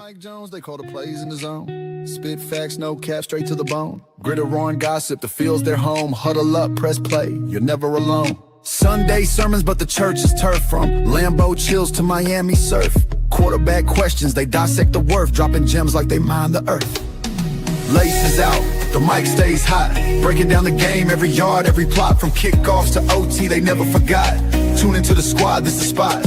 Mike Jones, they call the plays in the zone. Spit facts, no cap, straight to the bone. Gritter, roaring gossip, the field's their home. Huddle up, press play, you're never alone. Sunday sermons, but the church is turf. From Lambeau chills to Miami surf. Quarterback questions, they dissect the worth. Dropping gems like they mine the earth. Laces out, the mic stays hot. Breaking down the game, every yard, every plot. From kickoffs to OT, they never forgot. Tune into the squad, this the spot.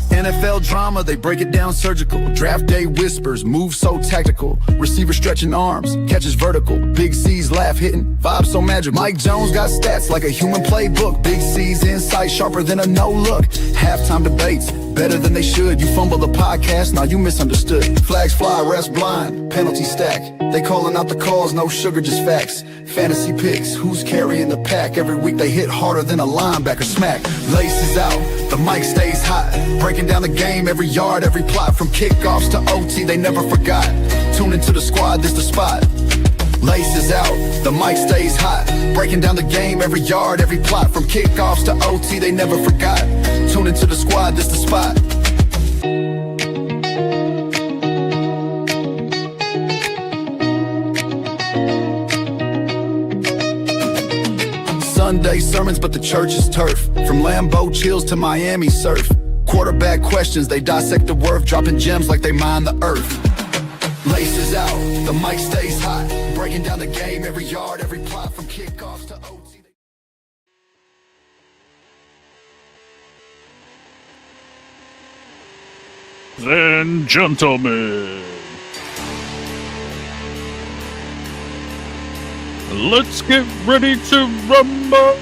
NFL drama, they break it down surgical. Draft day whispers, moves so tactical. Receiver stretching arms, catches vertical. Big C's laugh hitting, vibes so magical. Mike Jones got stats like a human playbook. Big C's insight sharper than a no look. Halftime debates, better than they should. You fumble the podcast, now you misunderstood. Flags fly, refs blind, penalty stack. They calling out the calls, no sugar, just facts. Fantasy picks, who's carrying the pack? Every week they hit harder than a linebacker smack. Laces out, the mic stays hot. Breaking down the game, every yard, every plot. From kickoffs to OT, they never forgot. Tune into the squad, this the spot. Laces out, the mic stays hot. Breaking down the game, every yard, every plot. From kickoffs to OT, they never forgot. Tune into the squad, this the spot. Sunday sermons, but the church is turf. From Lambeau chills to Miami surf. Quarterback questions, they dissect the worth. Dropping gems like they mine the earth. Laces out, the mic stays hot. Breaking down the game, every yard, every plot. From kickoffs to OT. Then, gentlemen, let's get ready to rumble!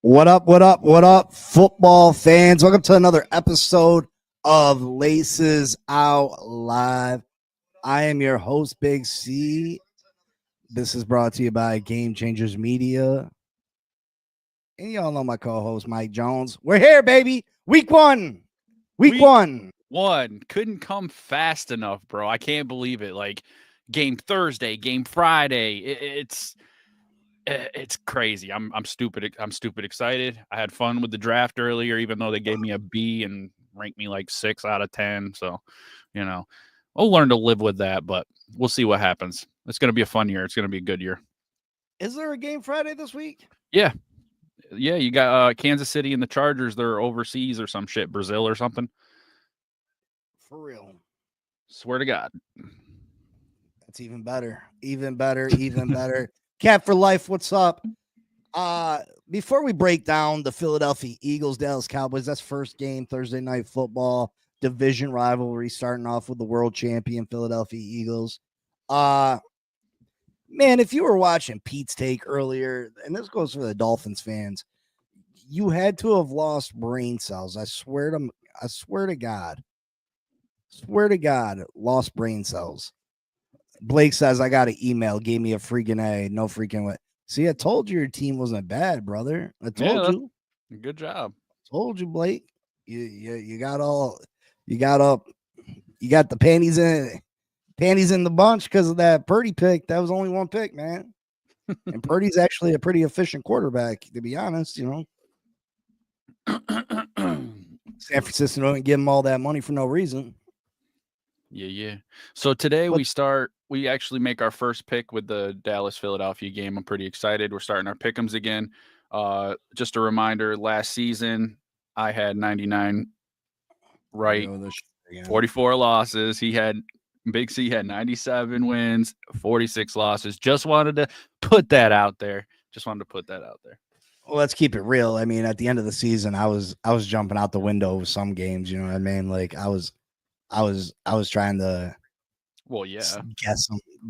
What up, what up, what up, football fans? Welcome to another episode of Laces Out Live. I am your host, Big C. This is brought to you by Game Changers Media. And y'all know my co-host, Mike Jones. We're here, baby. Week one. Week one. Couldn't come fast enough, bro. I can't believe it. Like, game Thursday, game Friday. It's crazy. I'm stupid excited. I had fun with the draft earlier, even though they gave me a B and ranked me like 6 out of 10. So, I'll learn to live with that, but we'll see what happens. It's going to be a fun year. It's going to be a good year. Is there a game Friday this week? Yeah. You got Kansas City and the Chargers. They're overseas or some shit, Brazil or something. For real. Swear to God. That's even better. Even better. Cat for life, what's up? Before we break down the Philadelphia Eagles, Dallas Cowboys, that's first game, Thursday night football, division rivalry, starting off with the world champion Philadelphia Eagles. Man, if you were watching Pete's take earlier, and this goes for the Dolphins fans, you had to have lost brain cells. I swear to God, lost brain cells. Blake says, I got an email, gave me a freaking A, no freaking way. See, I told you your team wasn't bad, brother. I told you. Good job. Told you, Blake. You got the panties in the bunch because of that Purdy pick. That was only one pick, man. And Purdy's actually a pretty efficient quarterback, to be honest, San Francisco don't give him all that money for no reason. Yeah. So today we actually make our first pick with the Dallas-Philadelphia game. I'm pretty excited. We're starting our pick'ems again. Just a reminder, last season I had 99 right, 44 losses. Big C had 97 wins, 46 losses. Just wanted to put that out there. Well, let's keep it real. I mean, at the end of the season, I was jumping out the window with some games, you know what I mean? Like I was trying to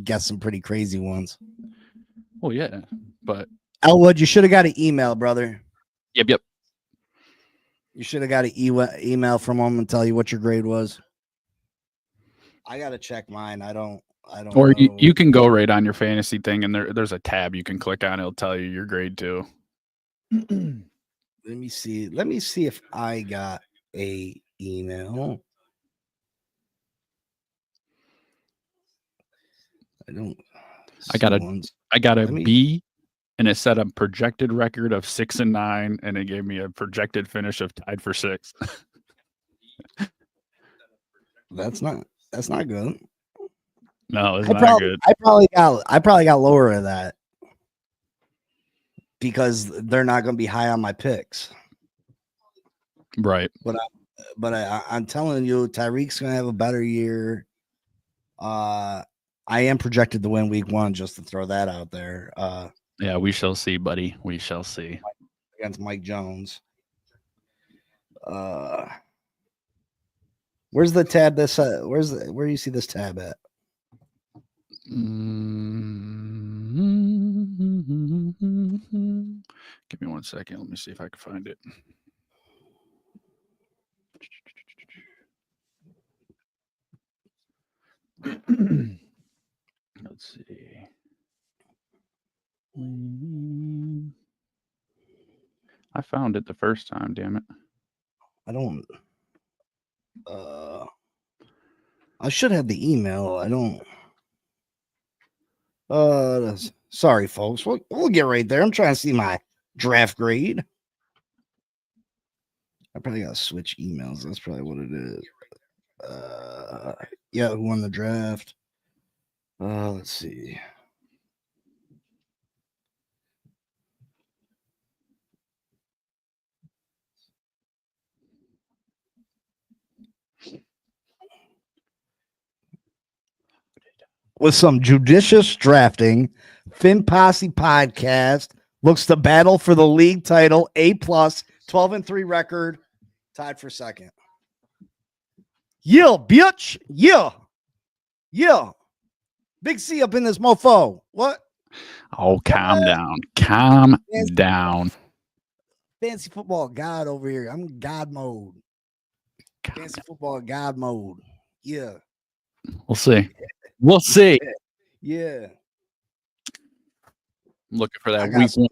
guess some pretty crazy ones. Well, yeah, but Elwood, you should have got an email, brother. Yep. You should have got an email from them and tell you what your grade was. I gotta check mine. I don't Or know. you can go right on your fantasy thing, and there's a tab you can click on. It'll tell you your grade too. Let me see. Let me see if I got a email. I don't. I got a B, and it said a projected record of 6-9, and it gave me a projected finish of tied for 6. That's not good. No, it's not good. I probably got lower than that because they're not going to be high on my picks. Right. But I'm telling you, Tyreek's going to have a better year. I am projected to win week 1, just to throw that out there. Yeah, we shall see, buddy. We shall see. Against Mike Jones. Where's the tab? Where do you see this tab at? Give me 1 second. Let me see if I can find it. Let's see. I found it the first time, damn it. I should have the email. I don't. Sorry, folks. We'll get right there. I'm trying to see my draft grade. I probably got to switch emails. That's probably what it is. Yeah, who won the draft? Let's see. With some judicious drafting, Finn Posse podcast looks to battle for the league title, A+, 12-3 record, tied for second. Yeah, bitch. Yeah. Big C up in this mofo. What? Oh, calm down. Calm down. Fancy football God over here. I'm God mode. Fancy football God mode. Yeah. We'll see. We'll see. Yeah. I'm looking for that week 1.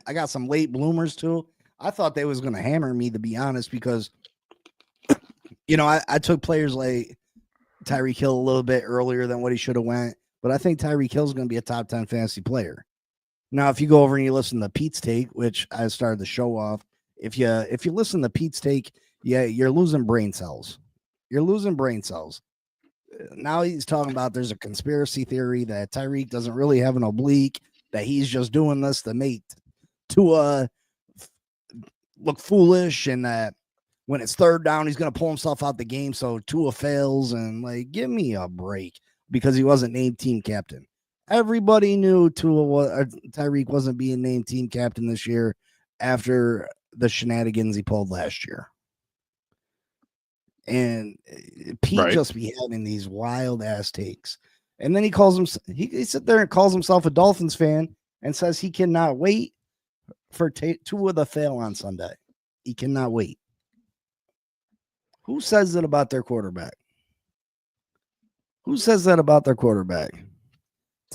I got some late bloomers too. I thought they was gonna hammer me, to be honest, because I took players like Tyreek Hill a little bit earlier than what he should have went, but I think Tyreek Hill is gonna be a top 10 fantasy player. Now, if you go over and you listen to Pete's take, which I started the show off, if you listen to Pete's take, yeah, you're losing brain cells. You're losing brain cells. Now he's talking about there's a conspiracy theory that Tyreek doesn't really have an oblique, that he's just doing this to make Tua look foolish, and that when it's third down, he's going to pull himself out the game so Tua fails. And give me a break, because he wasn't named team captain. Everybody knew Tyreek wasn't being named team captain this year after the shenanigans he pulled last year. And Pete just be having these wild ass takes. And then he sit there and calls himself a Dolphins fan and says he cannot wait for Tua to fail on Sunday. He cannot wait. Who says that about their quarterback? Who says that about their quarterback?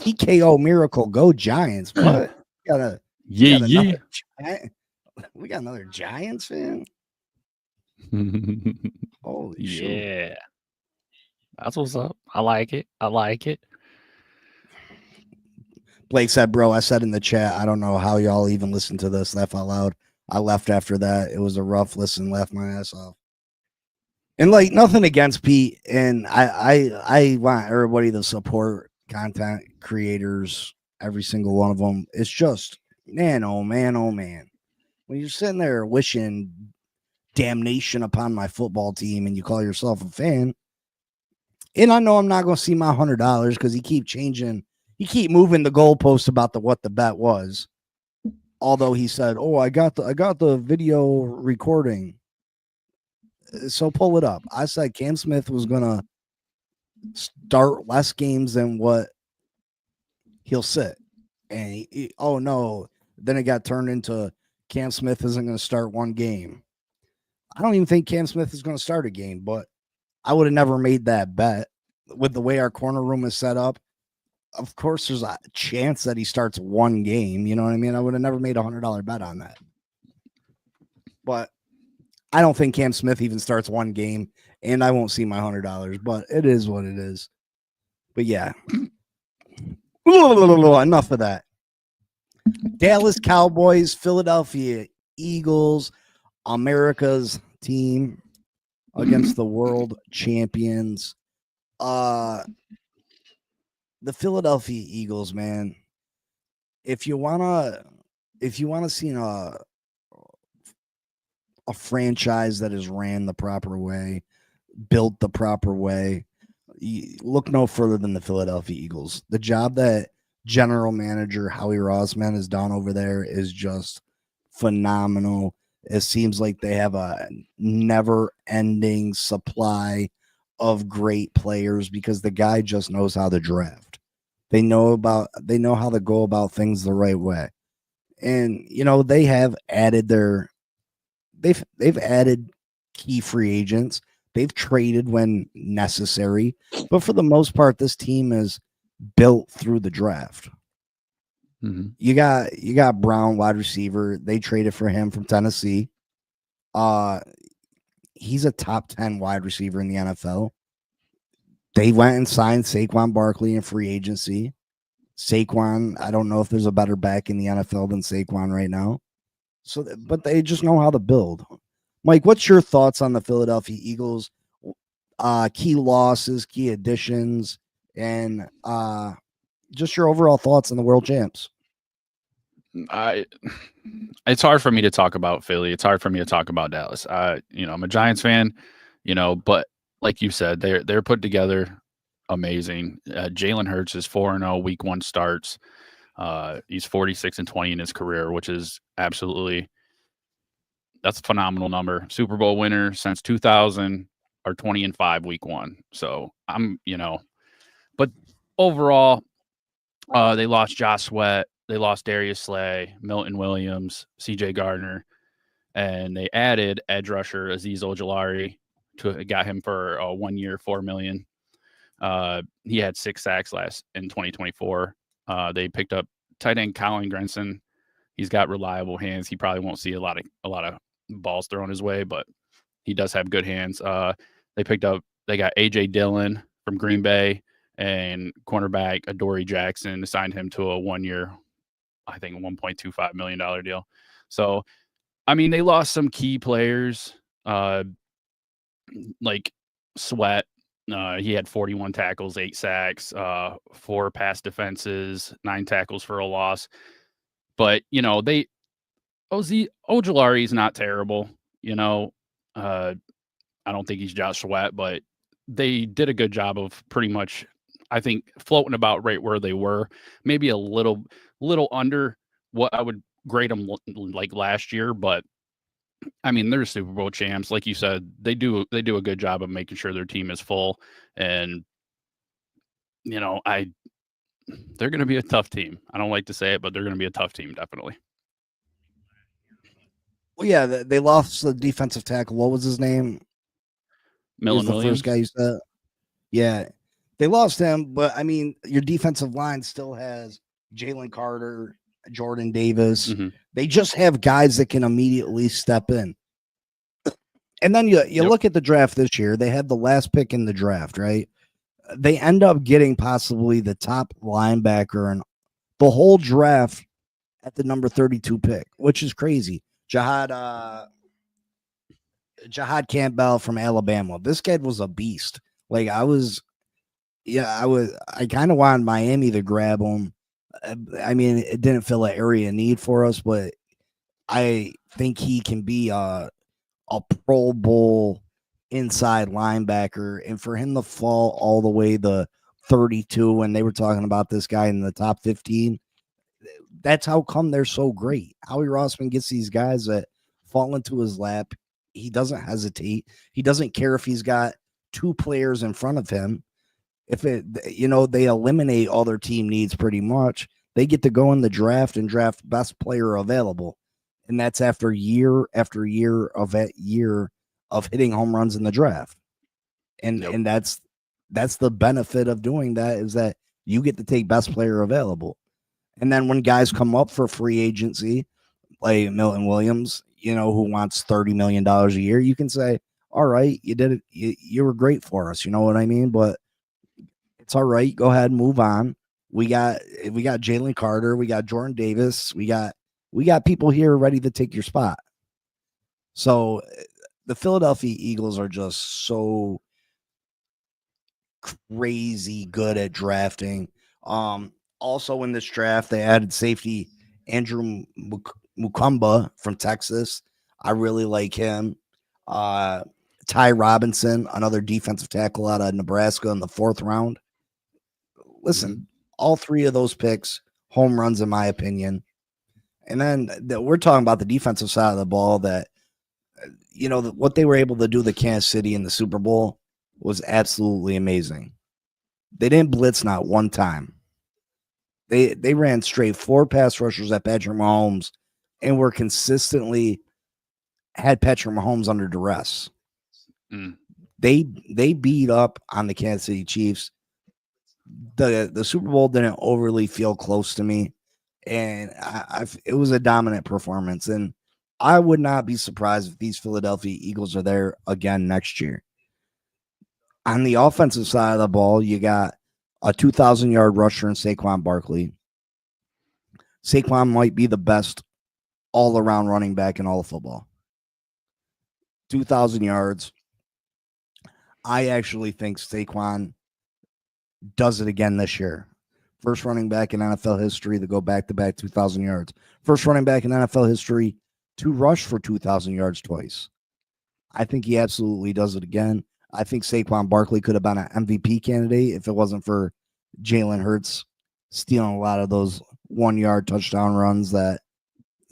TKO miracle, go Giants. What? We got another Giants fan. Holy shit. That's what's up. I like it. Blake said, bro, I said in the chat, I don't know how y'all even listened to this. Laugh out loud. I left after that. It was a rough listen. Laughed my ass off. And nothing against Pete. And I want everybody to support content creators, every single one of them. It's just, man, oh man. When you're sitting there wishing damnation upon my football team and you call yourself a fan, and I know I'm not going to see my $100 because he keep moving the goalpost about what the bet was. Although he said, oh, I got the video recording, so pull it up. I said Cam Smith was going to start less games than what he'll sit. And oh no, then it got turned into Cam Smith isn't going to start one game. I don't even think Cam Smith is going to start a game, but I would have never made that bet with the way our corner room is set up. Of course, there's a chance that he starts one game. You know what I mean? I would have never made $100 bet on that. But I don't think Cam Smith even starts one game, and I won't see my $100, but it is what it is. But yeah, enough of that. Dallas Cowboys, Philadelphia Eagles, America's team against the world champions. The Philadelphia Eagles, man. If you wanna see a franchise that is ran the proper way, built the proper way, look no further than the Philadelphia Eagles. The job that general manager Howie Roseman has done over there is just phenomenal. It seems like they have a never-ending supply of great players because the guy just knows how to draft. They know how to go about things the right way. And they have added they've added key free agents. They've traded when necessary, but for the most part, this team is built through the draft. Mm-hmm. You got Brown, wide receiver. They traded for him from Tennessee. He's a top 10 wide receiver in the NFL. They went and signed Saquon Barkley in free agency. Saquon, I don't know if there's a better back in the NFL than Saquon right now. So, but they just know how to build. Mike, what's your thoughts on the Philadelphia Eagles? Key losses, key additions, and just your overall thoughts on the world champs. It's hard for me to talk about Philly. It's hard for me to talk about Dallas. I'm a Giants fan, but like you said, they're put together amazing. Jalen Hurts is 4-0 week 1 starts. He's 46-20 in his career, which is that's a phenomenal number. Super Bowl winner since 2000 or 20-5 week 1. So but overall, they lost Josh Sweat. They lost Darius Slay, Milton Williams, C.J. Gardner, and they added edge rusher Azeez Ojulari. Got him for 1 year, $4 million. He had 6 sacks in 2024. They picked up tight end Colin Grenson. He's got reliable hands. He probably won't see a lot of balls thrown his way, but he does have good hands. They got A.J. Dillon from Green Bay and cornerback Adoree Jackson, signed him to a 1 year, I think $1.25 million deal. So, they lost some key players, like Sweat. He had 41 tackles, 8 sacks, 4 pass defenses, 9 tackles for a loss. But, Ojulari is not terrible. I don't think he's Josh Sweat, but they did a good job of pretty much, I think, floating about right where they were. Maybe a little under what I would grade them like last year, but they're Super Bowl champs. Like you said, they do a good job of making sure their team is full, and they're going to be a tough team. I don't like to say it, but they're going to be a tough team, definitely. Well, yeah, they lost the defensive tackle. What was his name? Milton Williams, first guy you said. Yeah, they lost him, but your defensive line still has Jalen Carter, Jordan Davis. Mm-hmm. They just have guys that can immediately step in. And then you look at the draft this year. They had the last pick in the draft, right? They end up getting possibly the top linebacker and the whole draft at the number 32 pick, which is crazy. Jahad Campbell from Alabama. This kid was a beast. Like I kind of wanted Miami to grab him. It didn't fill an area of need for us, but I think he can be a Pro Bowl inside linebacker, and for him to fall all the way to 32 when they were talking about this guy in the top 15, that's how come they're so great. Howie Roseman gets these guys that fall into his lap. He doesn't hesitate. He doesn't care if he's got 2 players in front of him. If they eliminate all their team needs pretty much. They get to go in the draft and draft best player available. And that's after year of that year of hitting home runs in the draft. And that's the benefit of doing that, is that you get to take best player available. And then when guys come up for free agency, like Milton Williams, who wants $30 million a year, you can say, all right, you did it. You were great for us. You know what I mean? But it's all right. Go ahead and move on. We got Jalen Carter. We got Jordan Davis. We got people here ready to take your spot. So the Philadelphia Eagles are just so crazy good at drafting. Also in this draft, they added safety Andrew Mukumba from Texas. I really like him. Ty Robinson, another defensive tackle out of Nebraska in the 4th round. Listen, all 3 of those picks, home runs in my opinion. And then we're talking about the defensive side of the ball that, what they were able to do to Kansas City in the Super Bowl was absolutely amazing. They didn't blitz not one time. They ran straight 4 pass rushers at Patrick Mahomes and were consistently had Patrick Mahomes under duress. They beat up on the Kansas City Chiefs. The Super Bowl didn't overly feel close to me, and it was a dominant performance. And I would not be surprised if these Philadelphia Eagles are there again next year. On the offensive side of the ball, you got a 2,000-yard rusher in Saquon Barkley. Saquon might be the best all-around running back in all of football. 2,000 yards. I actually think Saquon does it again this year. First running back in NFL history to go back-to-back 2,000 yards. First running back in NFL history to rush for 2,000 yards twice. I think he absolutely does it again. I think Saquon Barkley could have been an MVP candidate if it wasn't for Jalen Hurts stealing a lot of those 1-yard touchdown runs that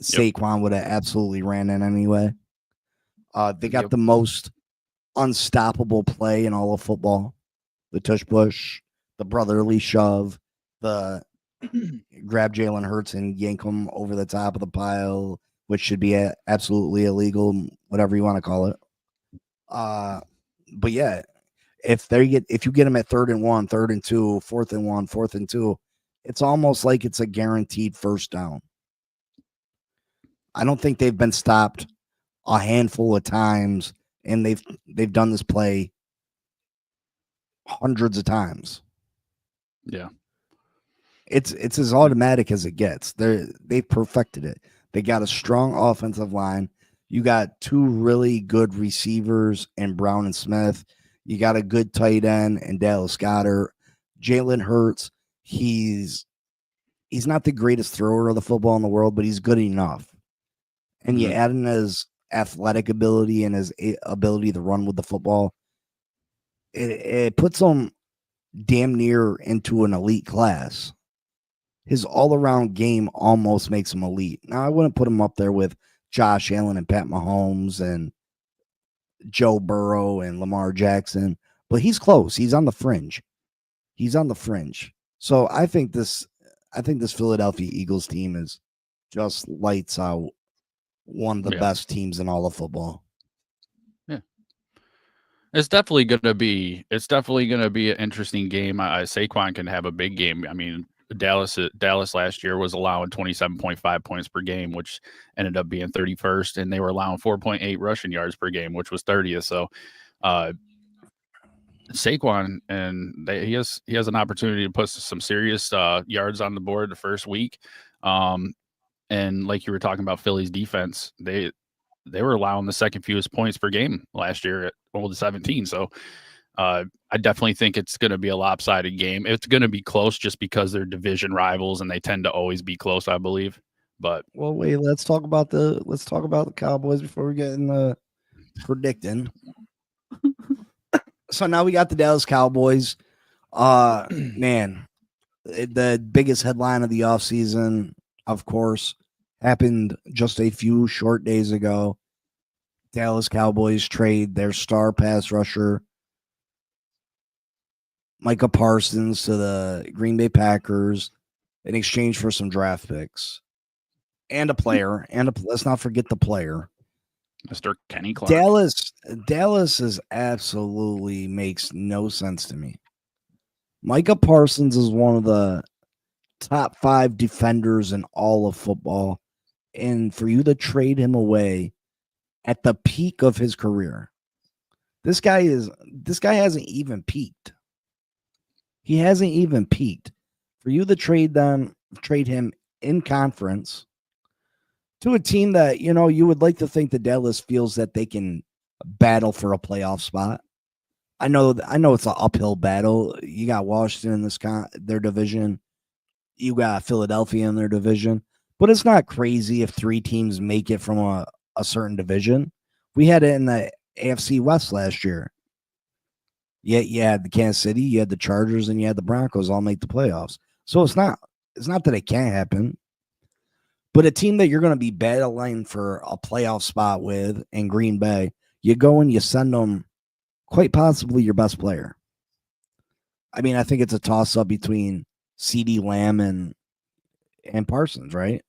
Saquon would have absolutely ran in anyway. They got the most unstoppable play in all of football. The tush push, the brotherly shove, the grab Jalen Hurts and yank him over the top of the pile, which should be absolutely illegal, whatever you want to call it. But yeah, if you get them at 3rd and 1, 3rd and 2, 4th and 1, 4th and 2, it's almost like it's a guaranteed first down. I don't think they've been stopped a handful of times, and they've done this play hundreds of times. Yeah. It's as automatic as it gets. They've perfected it. They got a strong offensive line. You got 2 really good receivers in Brown and Smith. You got a good tight end in Dallas Goedert. Jalen Hurts, he's not the greatest thrower of the football in the world, but he's good enough. And you add in his athletic ability and his ability to run with the football. It puts him damn near into an elite class. His all-around game almost makes him elite. Now, I wouldn't put him up there with Josh Allen and Pat Mahomes and Joe Burrow and Lamar Jackson, but he's close. He's on the fringe. So I think this Philadelphia Eagles team is just lights out. One of the best teams in all of football. Yeah. It's definitely going to be an interesting game. Saquon can have a big game. I mean, Dallas last year was allowing 27.5 points per game, which ended up being 31st, and they were allowing 4.8 rushing yards per game, which was 30th. So Saquon, and he has an opportunity to put some serious yards on the board the first week. And like you were talking about Philly's defense, they were allowing the second fewest points per game last year at 17. So I definitely think it's going to be a lopsided game. It's going to be close just because they're division rivals and they tend to always be close, I believe. But wait, let's talk about the Cowboys before we get in the predicting. So now we got the Dallas Cowboys. Man, the biggest headline of the offseason, of course, happened just a few short days ago. Dallas Cowboys trade their star pass rusher Micah Parsons to the Green Bay Packers in exchange for some draft picks and a player. Let's not forget the player. Mr. Kenny Clark. Dallas is absolutely makes no sense to me. Micah Parsons is one of the top 5 defenders in all of football. And for you to trade him away at the peak of his career, this guy hasn't even peaked. He hasn't even peaked. For you to trade him in conference to a team that, you would like to think that Dallas feels that they can battle for a playoff spot. I know it's an uphill battle. You got Washington in their division. You got Philadelphia in their division. But it's not crazy if 3 teams make it from a certain division. We had it in the AFC West last year. Yeah, you had the Kansas City, you had the Chargers, and you had the Broncos all make the playoffs. So it's not that it can't happen. But a team that you're going to be battling for a playoff spot with in Green Bay, you go and you send them quite possibly your best player. I mean, I think it's a toss-up between CeeDee Lamb and Parsons, right?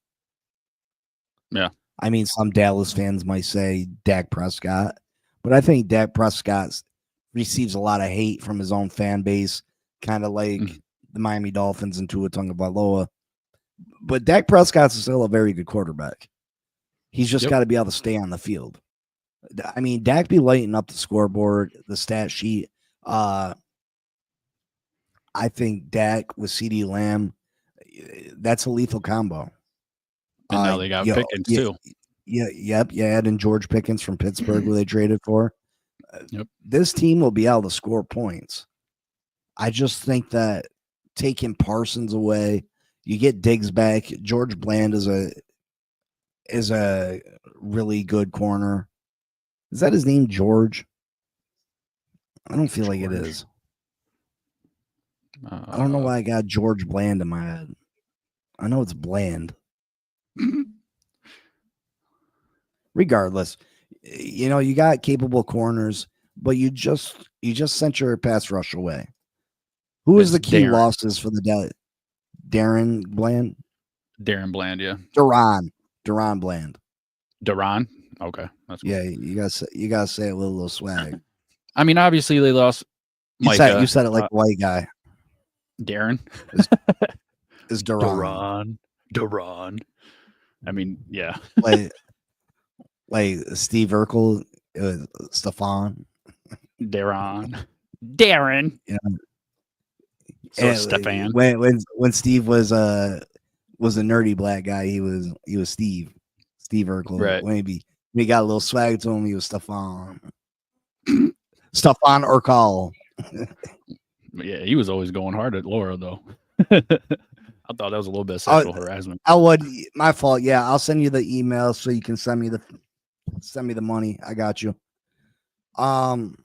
Yeah. I mean, some Dallas fans might say Dak Prescott, but I think Dak Prescott receives a lot of hate from his own fan base, kind of like the Miami Dolphins and Tua Tagovailoa. But Dak Prescott's still a very good quarterback. He's just got to be able to stay on the field. I mean, Dak be lighting up the scoreboard, the stat sheet. I think Dak with CeeDee Lamb, that's a lethal combo. And now they got Pickens too. Yeah, adding George Pickens from Pittsburgh, who they traded for. This team will be able to score points. I just think that taking Parsons away, you get Diggs back. George Bland is a really good corner. Is that his name, George? I don't feel like it is. I don't know why I got George Bland in my head. I know it's Bland. Regardless, you got capable corners, but you just sent your pass rush away. Who is the key losses for the Darren Bland? Darren Bland, yeah. Deron Bland. Deron? Okay. That's cool. Yeah, you gotta say it with a little swag. I mean, obviously they lost Micah. You said it like a white guy. Darren? Is Deron. Deron. I mean, yeah. like Steve Urkel, Stefan. Darren. Yeah. So Stefan. When Steve was a nerdy black guy, he was Steve Urkel. Right. When he got a little swag to him, he was Stefan. Stefan Urkel. Yeah, he was always going hard at Laura though. I thought that was a little bit of sexual harassment. My fault. Yeah, I'll send you the email so you can send me the money. I got you. Aaron.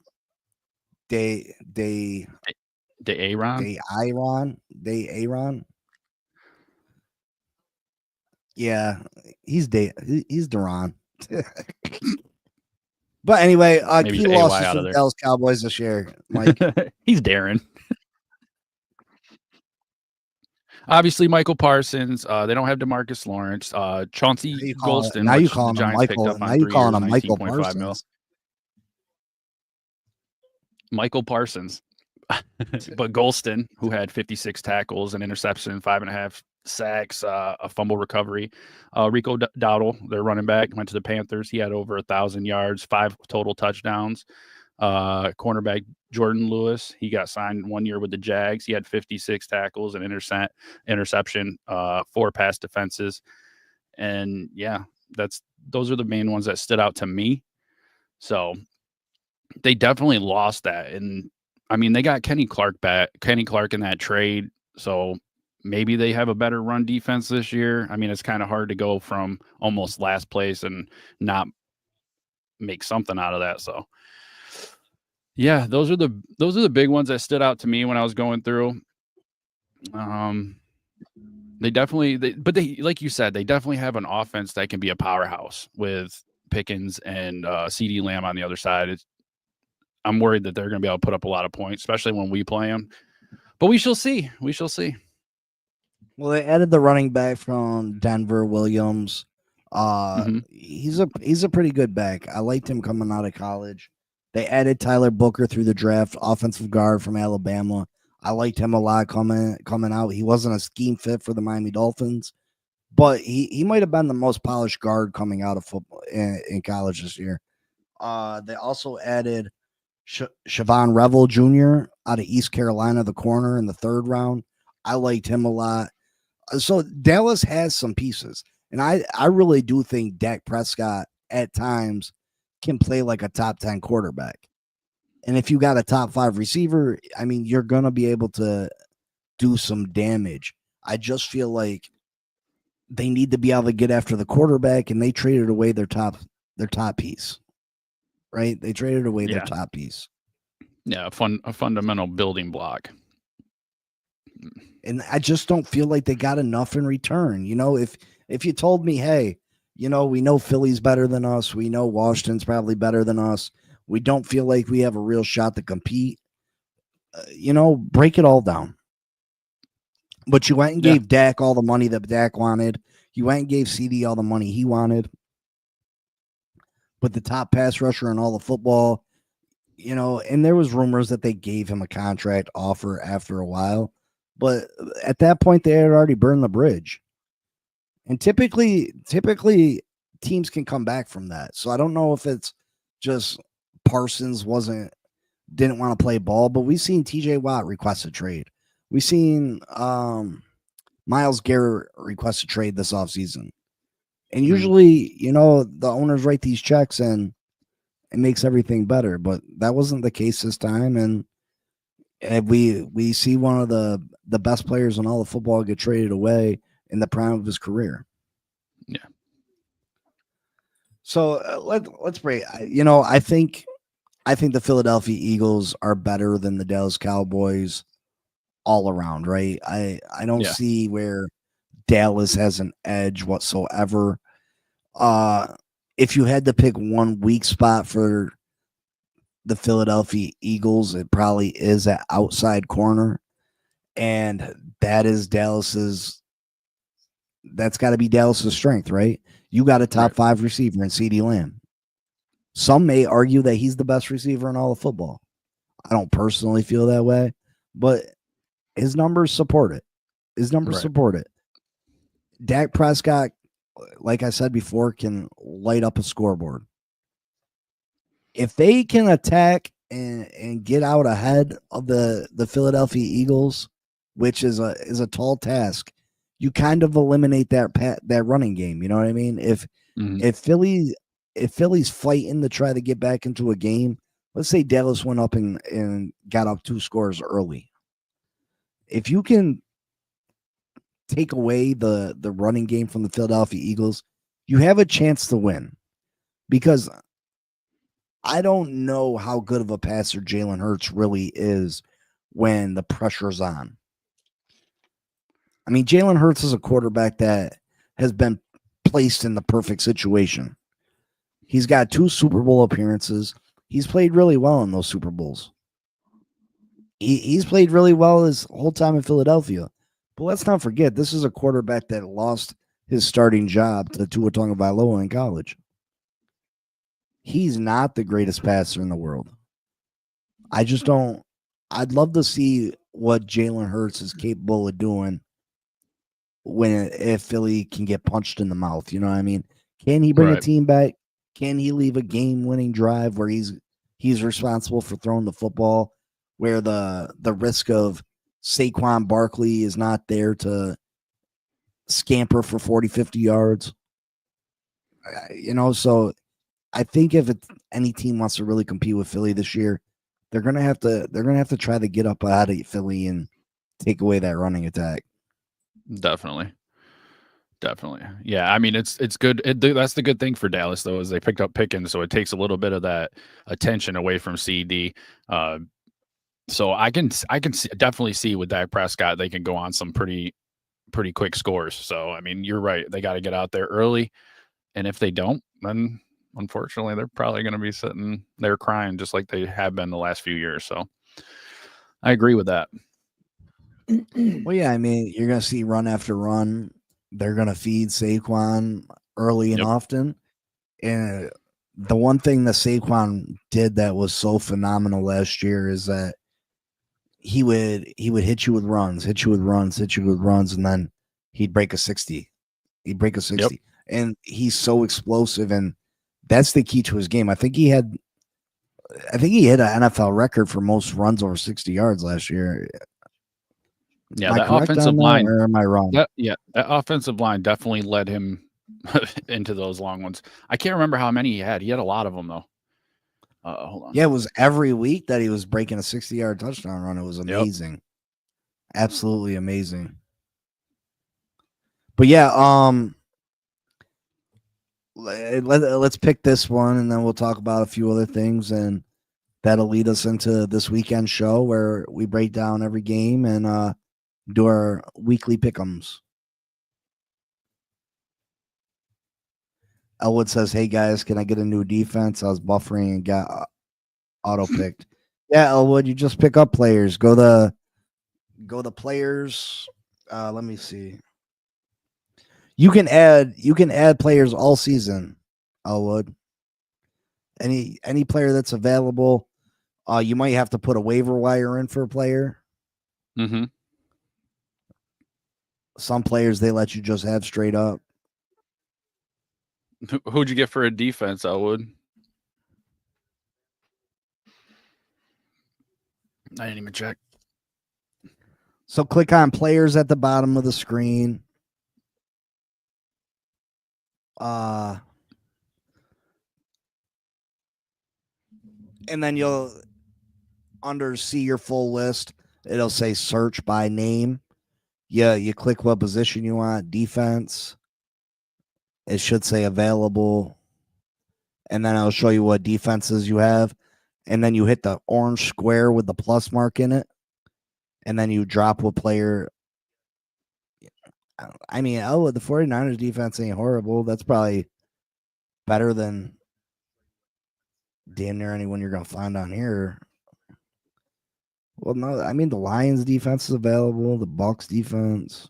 Yeah, he's Deron. But anyway, key losses for the Dallas Cowboys this year, Mike. He's Darren. Obviously, Michael Parsons. They don't have DeMarcus Lawrence. Chauncey Golston. Now you calling him Michael. Now you calling him Michael Parsons. Michael Parsons. But Golston, who had 56 tackles, an interception, 5.5 sacks, a fumble recovery. Rico Dowdle, their running back, went to the Panthers. He had over 1,000 yards, 5 total touchdowns. Cornerback Jordan Lewis, he got signed 1 year with the Jags. He had 56 tackles, an interception, 4 pass defenses. And yeah, those are the main ones that stood out to me. So they definitely lost that. And I mean, they got Kenny Clark in that trade. So maybe they have a better run defense this year. I mean, it's kind of hard to go from almost last place and not make something out of that. So yeah, those are the big ones that stood out to me when I was going through. They like you said, they definitely have an offense that can be a powerhouse with Pickens and CeeDee Lamb on the other side. I'm worried that they're going to be able to put up a lot of points, especially when we play them. But we shall see. Well, they added the running back from Denver, Williams. He's a pretty good back. I liked him coming out of college. They added Tyler Booker through the draft, offensive guard from Alabama. I liked him a lot coming out. He wasn't a scheme fit for the Miami Dolphins, but he might have been the most polished guard coming out of football in college this year. They also added Siobhan Revel Jr. out of East Carolina, the corner in the 3rd round. I liked him a lot. So Dallas has some pieces, and I really do think Dak Prescott at times can play like a top 10 quarterback. And if you got a top 5 receiver, I mean, you're going to be able to do some damage. I just feel like they need to be able to get after the quarterback, and they traded away their top piece. Right? They traded away their top piece. Yeah, a fundamental building block. And I just don't feel like they got enough in return. You know, if you told me, hey, you know, we know Philly's better than us, we know Washington's probably better than us, we don't feel like we have a real shot to compete, you know, break it all down. But you went and gave Dak all the money that Dak wanted. You went and gave CD all the money he wanted. But the top pass rusher in all the football, you know, and there was rumors that they gave him a contract offer after a while. But at that point, they had already burned the bridge. And typically teams can come back from that. So I don't know if it's just Parsons didn't want to play ball, but we've seen TJ Watt request a trade. We've seen Myles Garrett request a trade this offseason. And usually, you know, the owners write these checks and it makes everything better. But that wasn't the case this time. And we see one of the best players in all of football get traded away in the prime of his career. Yeah. So let's break. You know, I think the Philadelphia Eagles are better than the Dallas Cowboys all around, right? I don't see where Dallas has an edge whatsoever. If you had to pick one weak spot for the Philadelphia Eagles, it probably is at outside corner. And that's got to be Dallas's strength, right? You got a top 5 receiver in CeeDee Lamb. Some may argue that he's the best receiver in all of football. I don't personally feel that way, but his numbers support it. Support it. Dak Prescott, like I said before, can light up a scoreboard. If they can attack and get out ahead of the Philadelphia Eagles, which is a tall task, you kind of eliminate that running game. You know what I mean? If Philly's fighting to try to get back into a game, let's say Dallas went up and got up 2 scores early. If you can take away the running game from the Philadelphia Eagles, you have a chance to win. Because I don't know how good of a passer Jalen Hurts really is when the pressure's on. I mean, Jalen Hurts is a quarterback that has been placed in the perfect situation. He's got 2 Super Bowl appearances. He's played really well in those Super Bowls. He's played really well his whole time in Philadelphia. But let's not forget, this is a quarterback that lost his starting job to Tua Tagovailoa in college. He's not the greatest passer in the world. I'd love to see what Jalen Hurts is capable of doing if Philly can get punched in the mouth. You know what I mean? Can he bring a team back? Can he leave a game-winning drive where he's responsible for throwing the football, where the risk of Saquon Barkley is not there to scamper for 40, 50 yards? You know, so I think if any team wants to really compete with Philly this year, they're gonna have to try to get up out of Philly and take away that running attack. Definitely. Yeah, I mean, it's good. That's the good thing for Dallas, though, is they picked up Pickens, so it takes a little bit of that attention away from CD. So I can definitely see with Dak Prescott, they can go on some pretty quick scores. So, I mean, you're right. They got to get out there early. And if they don't, then unfortunately, they're probably going to be sitting there crying just like they have been the last few years. So I agree with that. Well, yeah, I mean, you're going to see run after run. They're going to feed Saquon early and often. And the one thing that Saquon did that was so phenomenal last year is that he would hit you with runs, and then he'd break a 60. He'd break a 60. Yep. And he's so explosive, and that's the key to his game. I think he hit an NFL record for most runs over 60 yards last year. Yeah, that offensive line. Or am I wrong? That offensive line definitely led him into those long ones. I can't remember how many he had. He had a lot of them, though. Hold on. Yeah, it was every week that he was breaking a 60-yard touchdown run. It was amazing. Yep. Absolutely amazing. But yeah, let's pick this one, and then we'll talk about a few other things, and that'll lead us into this weekend show where we break down every game and do our weekly pick'ems. Elwood says, "Hey guys, can I get a new defense? I was buffering and got auto picked." Yeah, Elwood, you just pick up players. Go the players. Let me see. You can add players all season, Elwood. Any player that's available. You might have to put a waiver wire in for a player. Mm-hmm. Some players they let you just have straight up. Who'd you get for a defense, Elwood? I didn't even check. So click on players at the bottom of the screen. And then you'll under see your full list. It'll say search by name. Yeah, you click what position you want, defense. It should say available. And then I'll show you what defenses you have. And then you hit the orange square with the plus mark in it. And then you drop a player. I mean, the 49ers defense ain't horrible. That's probably better than damn near anyone you're going to find on here. Well, no, I mean, the Lions defense is available. The Bucs defense.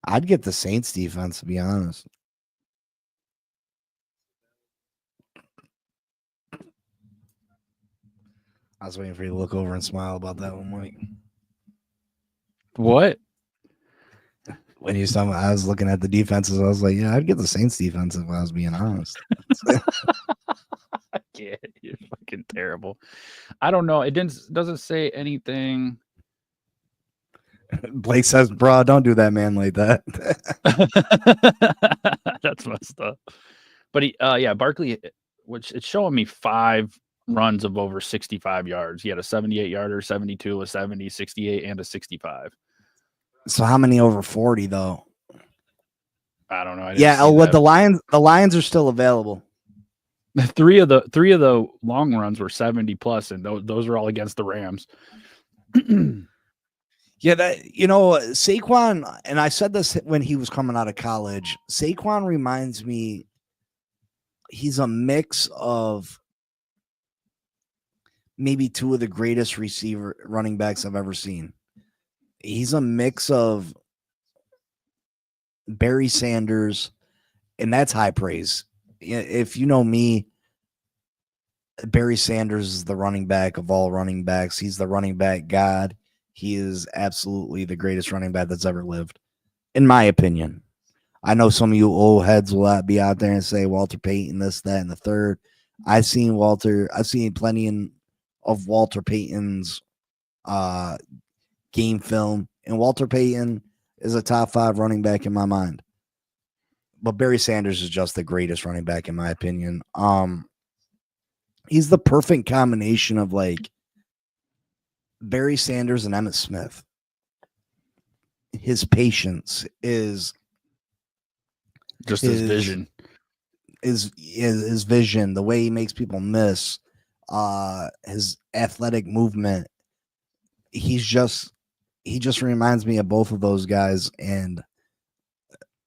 I'd get the Saints defense, to be honest. I was waiting for you to look over and smile about that one, Mike. What? When you saw, I was looking at the defenses. I was like, yeah, I'd get the Saints defense if I was being honest. I can't. You're fucking terrible. I don't know. It doesn't say anything. Blake says, bro, don't do that, man, like that. That's messed up. But Barkley, which it's showing me 5 runs of over 65 yards. He had a 78-yarder, 72, a 70, 68, and a 65. So how many over 40 though? I don't know. The Lions are still available. 3 of the long runs were 70 plus, and those were all against the Rams. Yeah, Saquon, and I said this when he was coming out of college. Saquon reminds me, he's a mix of maybe 2 of the greatest running backs I've ever seen. He's a mix of Barry Sanders, and that's high praise. If you know me, Barry Sanders is the running back of all running backs. He's the running back god. He is absolutely the greatest running back that's ever lived, in my opinion. I know some of you old heads will be out there and say Walter Payton, this, that, and the third. I've seen plenty of Walter Payton's game film, and Walter Payton is a top 5 running back in my mind. But Barry Sanders is just the greatest running back in my opinion. He's the perfect combination of like Barry Sanders and Emmitt Smith. His patience is just his vision. His vision, the way he makes people miss, his athletic movement. He just reminds me of both of those guys, and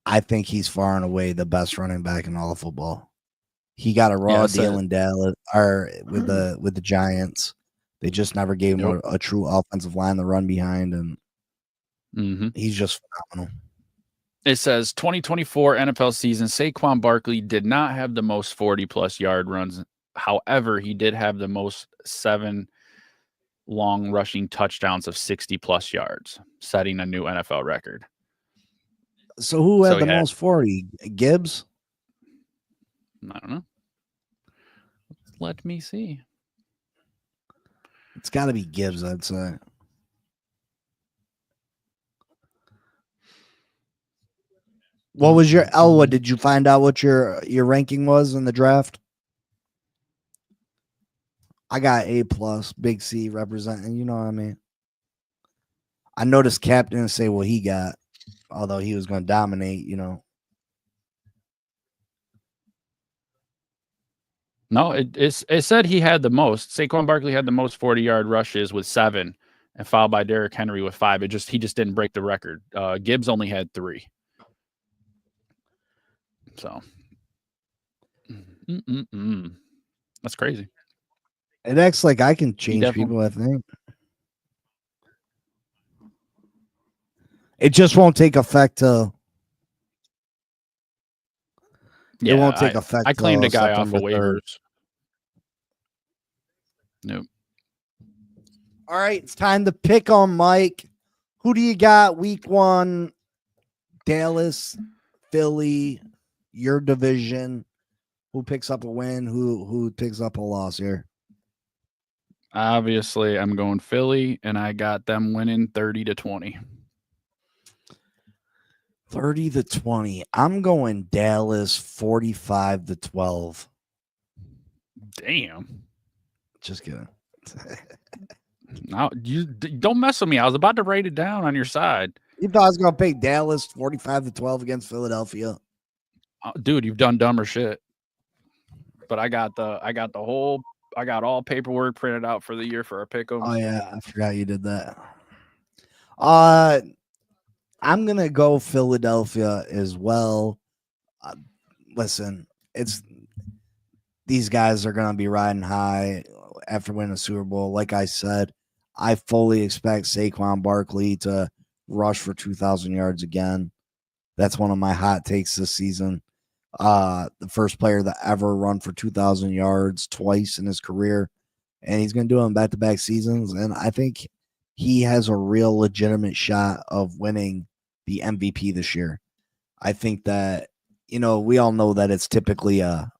I think he's far and away the best running back in all of football. He got a raw deal in Dallas or with the Giants, They just never gave him a true offensive line to run behind, and he's just phenomenal. It says 2024 NFL season, Saquon Barkley did not have the most 40-plus yard runs. However, he did have the most 7 long rushing touchdowns of 60-plus yards, setting a new NFL record. So who had the most 40? Gibbs? I don't know. Let me see. It's got to be Gibbs, I'd say. What was your Elwood? Did you find out what your ranking was in the draft? I got A+, Big C representing. You know what I mean? I noticed Cap didn't say what he got, although he was going to dominate, you know. No, it said he had the most. Saquon Barkley had the most 40-yard rushes with 7, and followed by Derrick Henry with 5. He just didn't break the record. Gibbs only had 3. So, that's crazy. It acts like I can change people, I think. It just won't take effect till. Yeah, it won't take effect. I claimed a guy off of 3rd. waivers. Nope. All right, it's time to pick on Mike. Who do you got week 1? Dallas, Philly, your division. Who picks up a win? Who picks up a loss here? Obviously, I'm going Philly, and I got them winning 30-20. 30-20. I'm going Dallas 45-12. Damn. Just kidding. Now you don't mess with me. I was about to write it down on your side. You thought I was going to pick Dallas 45-12 against Philadelphia? Dude, you've done dumber shit. But I got all paperwork printed out for the year for our pick'ems. Oh yeah, I forgot you did that. I'm gonna go Philadelphia as well. Listen, these guys are gonna be riding high after winning a Super Bowl. Like I said, I fully expect Saquon Barkley to rush for 2,000 yards again. That's one of my hot takes this season. The first player that ever run for 2,000 yards twice in his career, and he's going to do it in back-to-back seasons. And I think he has a real legitimate shot of winning the MVP this year. I think that, you know, we all know that it's typically a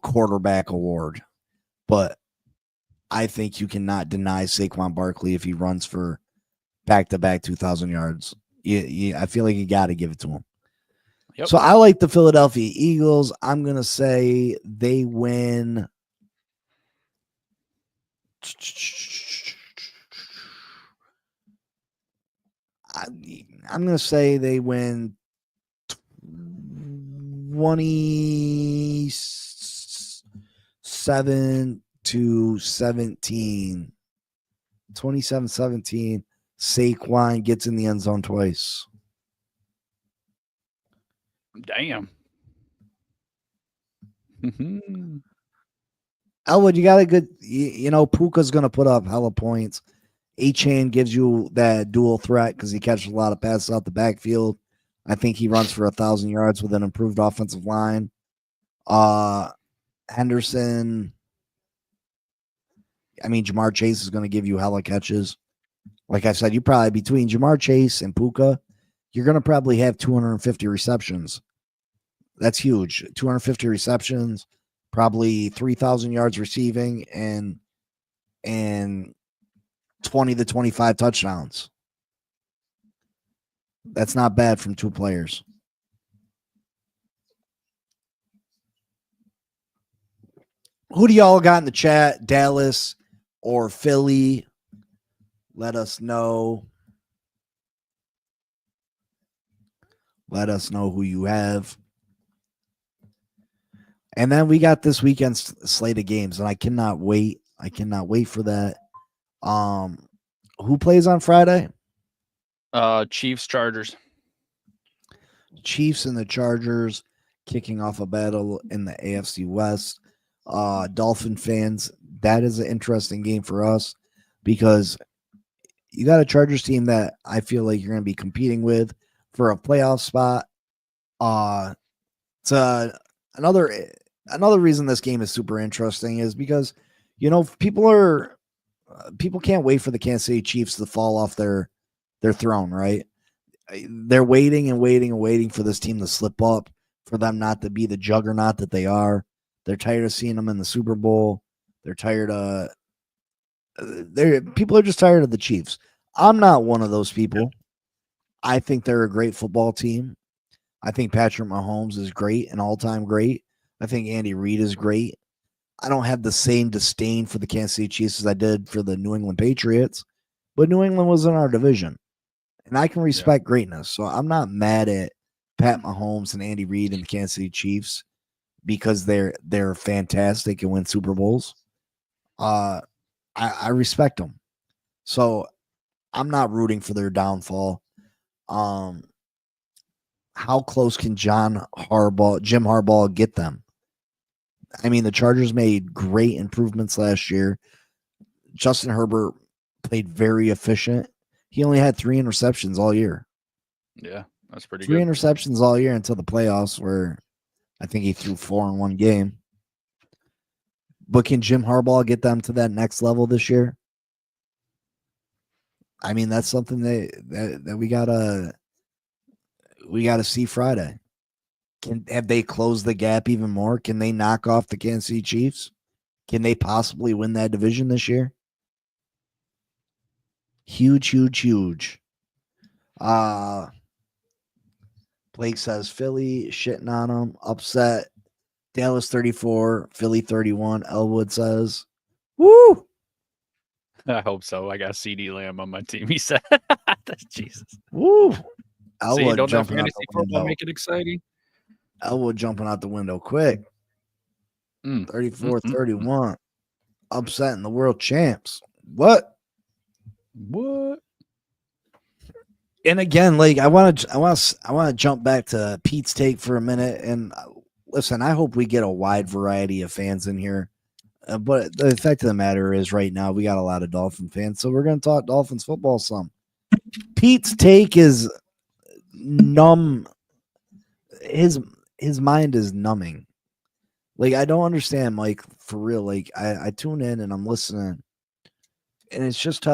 quarterback award, but I think you cannot deny Saquon Barkley if he runs for back-to-back 2,000 yards. I feel like you got to give it to him. Yep. So I like the Philadelphia Eagles. I'm going to say they win. I'm going to say they win 27-17. 27-17. Saquon gets in the end zone twice. Damn. Elwood, you got a good, you know, Puka's going to put up hella points. A-Chain gives you that dual threat because he catches a lot of passes out the backfield. I think he runs for 1,000 yards with an improved offensive line. Henderson, I mean, Jamar Chase is going to give you hella catches. Like I said, you probably, between Jamar Chase and Puka, you're going to probably have 250 receptions. That's huge. 250 receptions, probably 3,000 yards receiving, and 20 to 25 touchdowns. That's not bad from 2 players. Who do y'all got in the chat? Dallas or Philly? Let us know. Let us know who you have. And then we got this weekend's slate of games, and I cannot wait. I cannot wait for that. Who plays on Friday? Chiefs, Chargers. Chiefs and the Chargers kicking off a battle in the AFC West. Dolphin fans, that is an interesting game for us because you got a Chargers team that I feel like you're going to be competing with for a playoff spot. It's another reason this game is super interesting is because people can't wait for the Kansas City Chiefs to fall off their throne, right? They're waiting and waiting and waiting for this team to slip up, for them not to be the juggernaut that they are. They're tired of seeing them in the Super Bowl. They're tired of people are just tired of the Chiefs. I'm not one of those people. I think they're a great football team. I think Patrick Mahomes is great, an all-time great. I think Andy Reid is great. I don't have the same disdain for the Kansas City Chiefs as I did for the New England Patriots, but New England was in our division, and I can respect greatness. So I'm not mad at Pat Mahomes and Andy Reid and the Kansas City Chiefs because they're fantastic and win Super Bowls. I respect them. So I'm not rooting for their downfall. How close can Jim Harbaugh get them? I mean, the Chargers made great improvements last year. Justin Herbert played very efficient. He only had 3 interceptions all year. Yeah, that's pretty good. 3 good. interceptions all year until the playoffs, where I think he threw 4 in one game. But can Jim Harbaugh get them to that next level this year? I mean, that's something that we gotta see Friday. Have they closed the gap even more? Can they knock off the Kansas City Chiefs? Can they possibly win that division this year? Huge, huge, huge. Blake says Philly shitting on them. Upset. Dallas 34, Philly 31. Elwood says, woo! I hope so. I got CD Lamb on my team. He said, Jesus. Woo! Elwood See, don't jumping that out fantasy the window. football make it exciting? Elwood jumping out the window quick. 34-31. Upsetting the world champs. What? And again, like I want to jump back to Pete's take for a minute. And listen, I hope we get a wide variety of fans in here. But the fact of the matter is, right now we got a lot of Dolphin fans, so we're going to talk Dolphins football some. Pete's take is numb. His mind is numbing. Like, I don't understand, Mike, for real. Like, I tune in and I'm listening, and it's just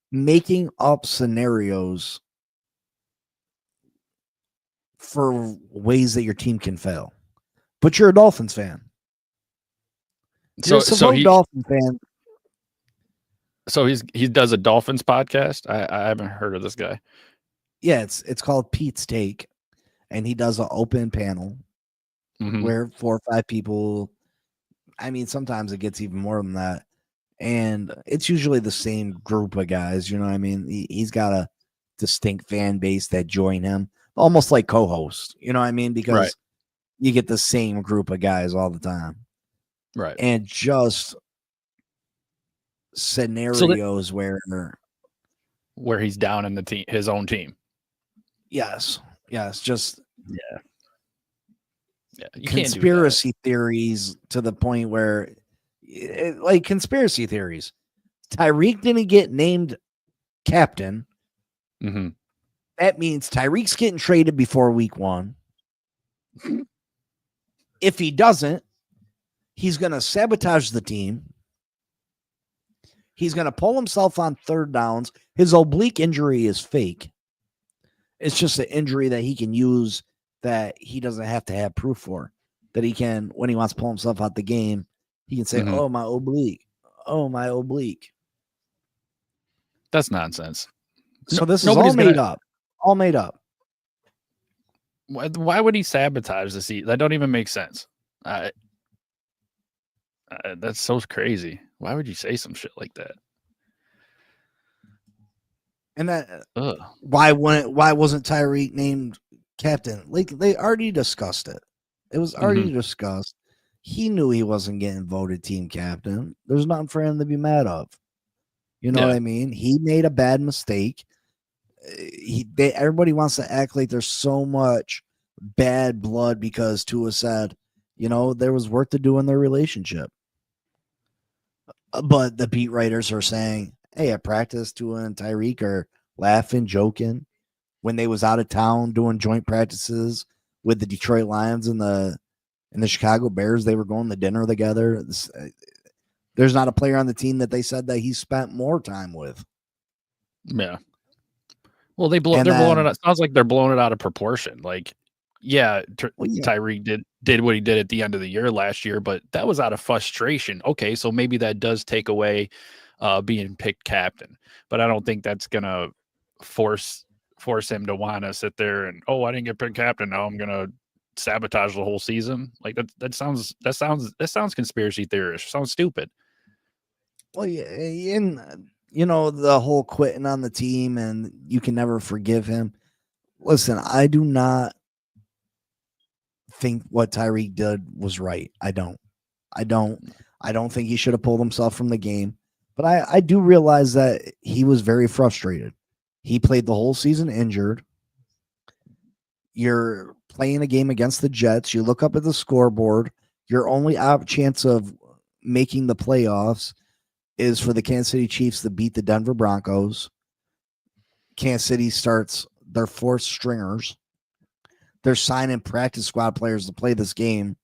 making up scenarios for ways that your team can fail. But you're a Dolphins fan. You're a Dolphin fan. So he does a Dolphins podcast. I haven't heard of this guy. Yeah, it's called Pete's Take, and he does an open panel where 4 or 5 people. I mean, sometimes it gets even more than that, and it's usually the same group of guys. You know what I mean? He's got a distinct fan base that join him, almost like co-hosts. You know what I mean? Because you get the same group of guys all the time. Right. And just scenarios where he's down in the team, his own team. Yes. Just conspiracy theories to the point where, like conspiracy theories, Tyreek didn't get named captain. That means Tyreek's getting traded before week 1. If he doesn't, he's going to sabotage the team. He's going to pull himself on 3rd downs. His oblique injury is fake. It's just an injury that he can use that he doesn't have to have proof for. That he can, when he wants to pull himself out the game, he can say, oh, my oblique. Oh, my oblique. That's nonsense. So this is all made up. All made up. Why would he sabotage the season? That don't even make sense. That's so crazy. Why would you say some shit like that? And that why wasn't Tyreek named captain? Like, they already discussed it. It was already discussed. He knew he wasn't getting voted team captain. There's nothing for him to be mad of. You know what I mean? He made a bad mistake. Everybody wants to act like there's so much bad blood because Tua said, there was work to do in their relationship. But the beat writers are saying, hey, at practice, Tua and Tyreek are laughing, joking. When they was out of town doing joint practices with the Detroit Lions and the Chicago Bears, they were going to dinner together. There's not a player on the team that they said that he spent more time with. Yeah. Well, they're And blowing then- it. Sounds like they're blowing it out of proportion. Like, yeah, Well, yeah. Tyreek did what he did at the end of the year last year, but that was out of frustration. Okay, so maybe that does take away being picked captain, but I don't think that's gonna force him to want to sit there and, oh, I didn't get picked captain, now I'm gonna sabotage the whole season. Like that sounds conspiracy theorist. Sounds stupid. Well, yeah, and the whole quitting on the team and you can never forgive him. Listen, I do not think what Tyreek did was right. I don't think he should have pulled himself from the game. But I do realize that he was very frustrated. He played the whole season injured. You're playing a game against the Jets. You look up at the scoreboard. Your only chance of making the playoffs is for the Kansas City Chiefs to beat the Denver Broncos. Kansas City starts their fourth stringers. They're signing practice squad players to play this game.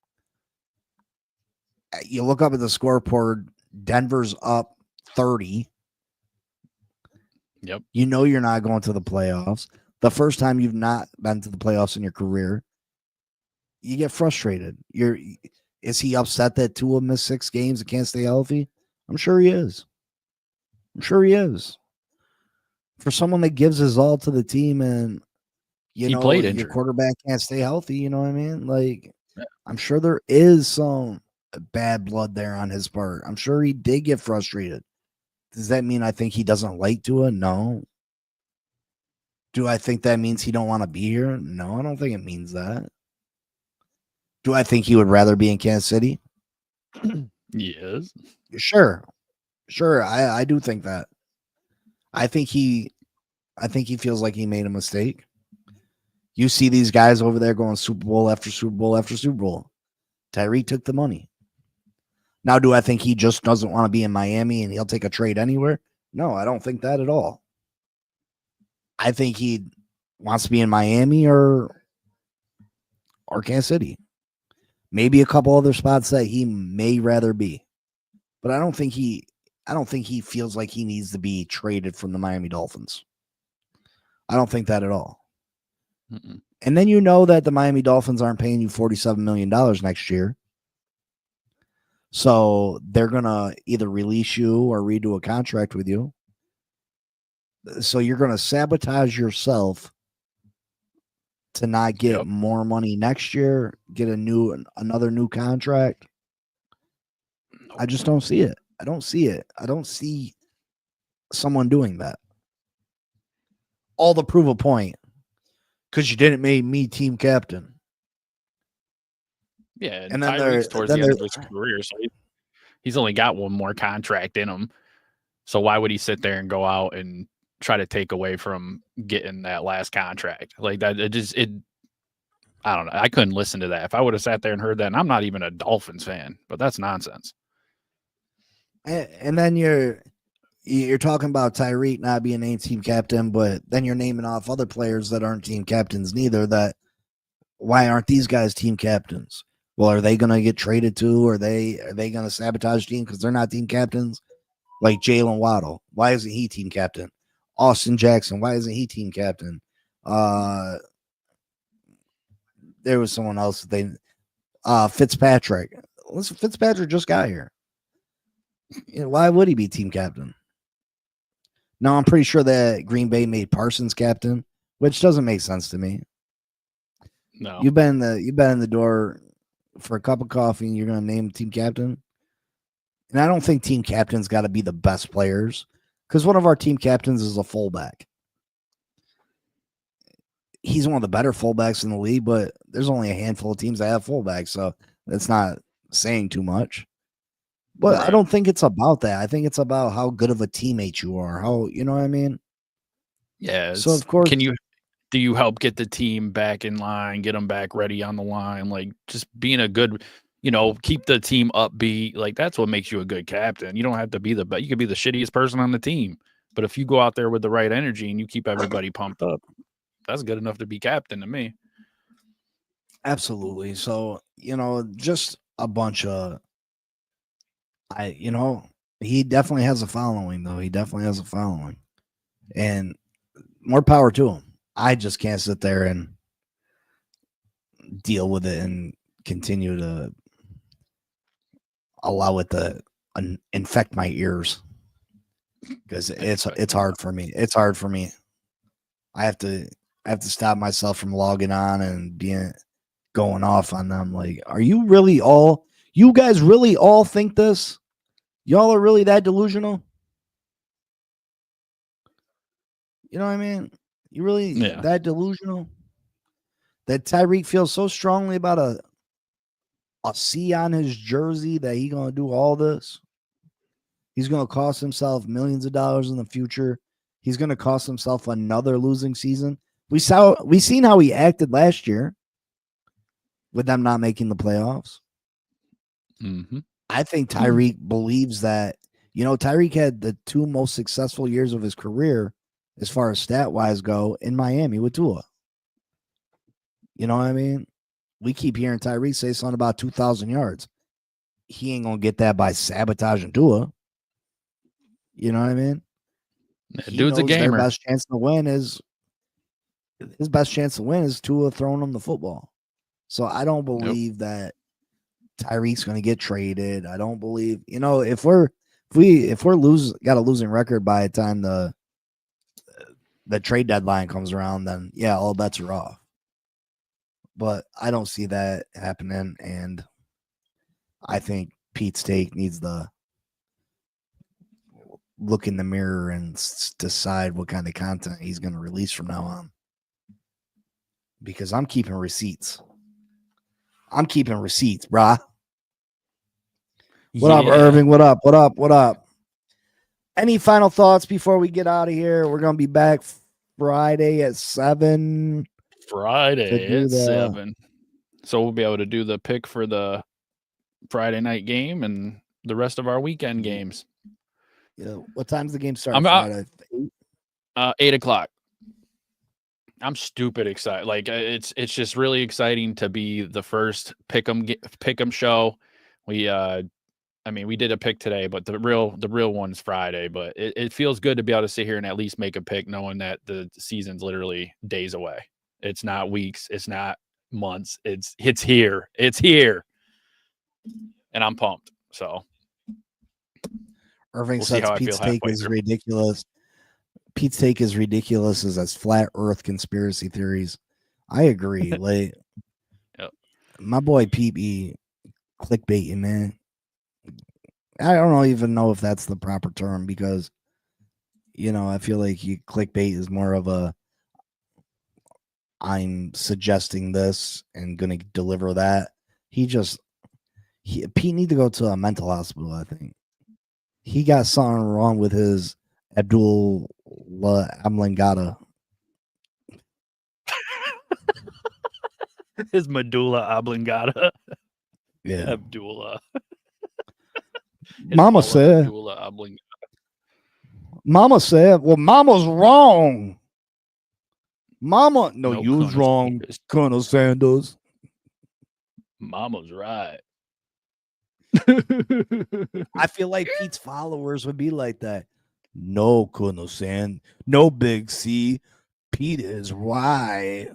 You look up at the scoreboard, Denver's up 30. Yep. You know you're not going to the playoffs. The first time you've not been to the playoffs in your career, you get frustrated. Is he upset that Tua missed 6 games and can't stay healthy? I'm sure he is. For someone that gives his all to the team and He played your injured. quarterback can't stay healthy, you know what I mean? Like, Yeah. I'm sure there is some bad blood there on his part. I'm sure he did get frustrated. Does that mean I think he doesn't like Tua? No. Do I think that means he don't want to be here? No, I don't think it means that. Do I think he would rather be in Kansas City? Yes. Sure. I do think that. I think he feels like he made a mistake. You see these guys over there going Super Bowl after Super Bowl after Super Bowl. Tyreek took the money. Now, do I think he just doesn't want to be in Miami and he'll take a trade anywhere? No, I don't think that at all. I think he wants to be in Miami or Kansas City. Maybe a couple other spots that he may rather be. But I don't think he feels like he needs to be traded from the Miami Dolphins. I don't think that at all. Mm-mm. And then you know that the Miami Dolphins aren't paying you $47 million next year. So they're going to either release you or redo a contract with you. So you're going to sabotage yourself to not get more money next year, get another new contract. I just don't see it. I don't see someone doing that. All to prove a point. Because you didn't make me team captain. Yeah, and then Tyreek's towards the end of his career, so he's only got one more contract in him. So why would he sit there and go out and try to take away from getting that last contract like that? I don't know. I couldn't listen to that. If I would have sat there and heard that, and I'm not even a Dolphins fan, but that's nonsense. And then you're talking about Tyreek not being named team captain, but then you're naming off other players that aren't team captains neither. That why aren't these guys team captains? Well, are they going to get traded too? Are they going to sabotage team because they're not team captains? Like Jalen Waddle, why isn't he team captain? Austin Jackson, why isn't he team captain? There was someone else Fitzpatrick. Listen, Fitzpatrick just got here. Why would he be team captain? No, I'm pretty sure that Green Bay made Parsons captain, which doesn't make sense to me. No, You've been in the door for a cup of coffee and you're going to name team captain. And I don't think team captains got to be the best players because one of our team captains is a fullback. He's one of the better fullbacks in the league, but there's only a handful of teams that have fullbacks, so that's not saying too much. But right. I don't think it's about that. I think it's about how good of a teammate you are. How, you know what I mean? Yeah. So of course, do you help get the team back in line, get them back ready on the line? Like just being a good keep the team upbeat. Like, that's what makes you a good captain. You don't have to be the best. You could be the shittiest person on the team. But if you go out there with the right energy and you keep everybody pumped up, that's good enough to be captain to me. Absolutely. So, just a bunch of he definitely has a following, though. He definitely has a following. And more power to him. I just can't sit there and deal with it and continue to allow it to infect my ears, because it's hard for me. It's hard for me. I have to stop myself from logging on and going off on them. Like, are you guys really all think this? Y'all are really that delusional? You know what I mean? You really that delusional? That Tyreek feels so strongly about a C on his jersey that he's gonna do all this? He's gonna cost himself millions of dollars in the future. He's gonna cost himself another losing season. We seen how he acted last year with them not making the playoffs. Mm-hmm. I think Tyreek believes that, Tyreek had the 2 most successful years of his career as far as stat-wise go in Miami with Tua. You know what I mean? We keep hearing Tyreek say something about 2,000 yards. He ain't going to get that by sabotaging Tua. You know what I mean? He Dude's a gamer. His best chance to win is Tua throwing him the football. So I don't believe that Tyreek's going to get traded. I don't believe, if we're got a losing record by the time the trade deadline comes around, then all bets are off. But I don't see that happening, and I think Pete Stake needs to look in the mirror and decide what kind of content he's going to release from now on. Because I'm keeping receipts. Brah. What up, Irving? What up? Any final thoughts before we get out of here? We're going to be back Friday at 7. Friday at 7. So we'll be able to do the pick for the Friday night game and the rest of our weekend games. What time's the game start? Friday? 8 o'clock. I'm stupid excited. Like, it's just really exciting to be the first pick'em show. We did a pick today, but the real one's Friday. But it feels good to be able to sit here and at least make a pick, knowing that the season's literally days away. It's not weeks. It's not months. It's here. It's here, and I'm pumped. So, Irving says Pete's take is ridiculous. Pete's take is ridiculous as flat Earth conspiracy theories. I agree. Like, my boy Pete be clickbaiting, man. I don't even know if that's the proper term, because, I feel like clickbait is more of a, I'm suggesting this and going to deliver that. Pete need to go to a mental hospital, I think. He got something wrong with his Abdullah Oblongata. His medulla oblongata. Yeah. Abdullah. Mama said, well, Mama's wrong. Mama, no, you was wrong, Colonel Sanders. Mama's right. I feel like Pete's followers would be like that. No, Colonel Sand. No, Big C. Pete is right.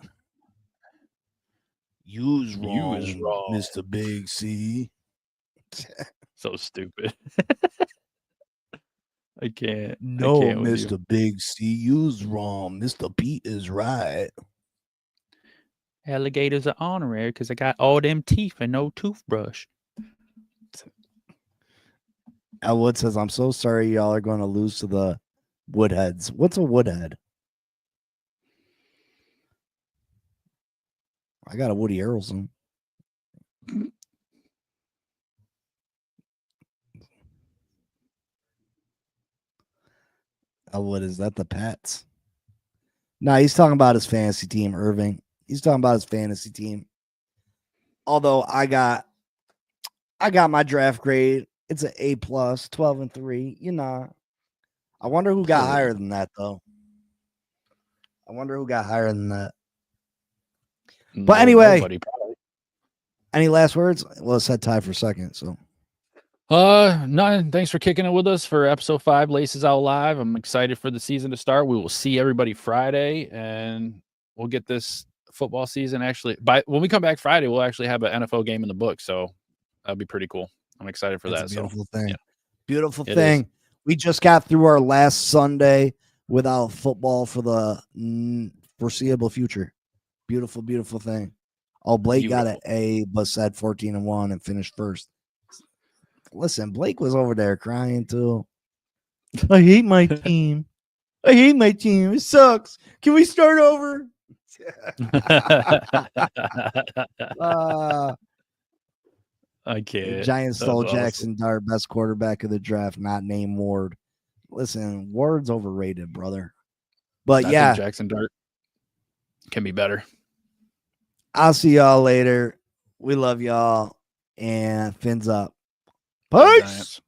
You's wrong, Mr. Big C. So stupid. I can't. No, Mr. Big C, you's wrong. Mr. Pete is right. Alligators are honorary because I got all them teeth and no toothbrush. Elwood says, I'm so sorry y'all are going to lose to the Woodheads. What's a Woodhead? I got a Woody Harrelson. Elwood, is that the Pats? No, he's talking about his fantasy team, Irving. He's talking about his fantasy team. Although I got I got my draft grade. It's an A+, 12-3. You know, I wonder who got higher than that, though. I wonder who got higher than that. But anyway, Nobody, probably. Any last words? Well, it's set tie for second, so. None. Thanks for kicking it with us for episode 5, Laces Out Live. I'm excited for the season to start. We will see everybody Friday, and we'll get this football season actually. When we come back Friday, we'll actually have an NFL game in the book, so that'll be pretty cool. I'm excited for that. Beautiful thing. Yeah. Beautiful thing. We just got through our last Sunday without football for the foreseeable future. Beautiful, beautiful thing. Oh, Blake got an A, but said 14-1 and finished first. Listen, Blake was over there crying too. I hate my team. I hate my team. It sucks. Can we start over? I can't. Giants stole Jackson Dart, best quarterback of the draft, not named Ward. Listen, Ward's overrated, brother. But I think Jackson Dart can be better. I'll see y'all later. We love y'all. And fins up. Peace.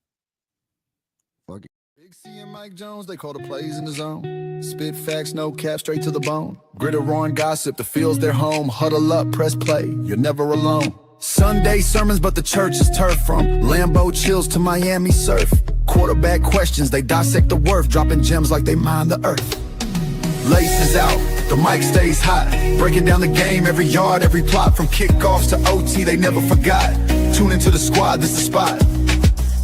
Big C and Mike Jones, they call the plays in the zone. Spit facts, no cap, straight to the bone. Gridiron gossip, the field's their home. Huddle up, press play, you're never alone. Sunday sermons, but the church is turf. From Lambeau chills to Miami surf. Quarterback questions, they dissect the worth. Dropping gems like they mine the earth. Laces out, the mic stays hot. Breaking down the game, every yard, every plot. From kickoffs to OT, they never forgot. Tune into the squad, this the spot.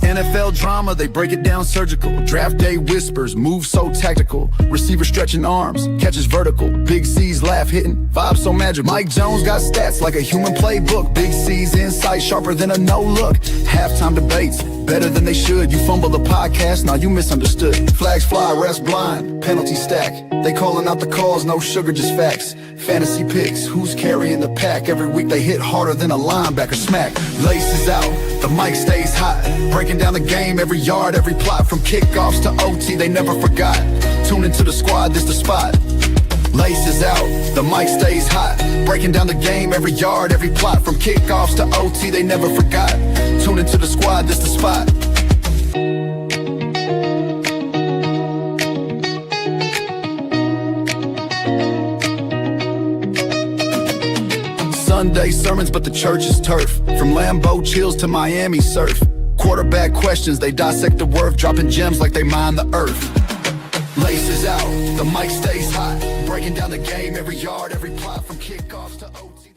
NFL drama, they break it down surgical. Draft day whispers, moves so tactical. Receiver stretching arms, catches vertical. Big C's laugh hitting, vibes so magical. Mike Jones got stats like a human playbook. Big C's insight sharper than a no look. Halftime debates, better than they should. You fumble the podcast, now you misunderstood. Flags fly, refs blind, penalty stack. They calling out the calls, no sugar, just facts. Fantasy picks, who's carrying the pack? Every week they hit harder than a linebacker smack. Laces out, the mic stays hot. Breaking down the game, every yard, every plot. From kickoffs to OT, they never forgot. Tune into the squad, this the spot. Laces out, the mic stays hot. Breaking down the game, every yard, every plot. From kickoffs to OT, they never forgot. Tune into the squad, this the spot. Sunday sermons, but the church is turf. From Lambeau chills to Miami surf. Quarterback questions, they dissect the worth. Dropping gems like they mine the earth. Laces out, the mic stays hot. Breaking down the game, every yard, every plot. From kickoffs to OT.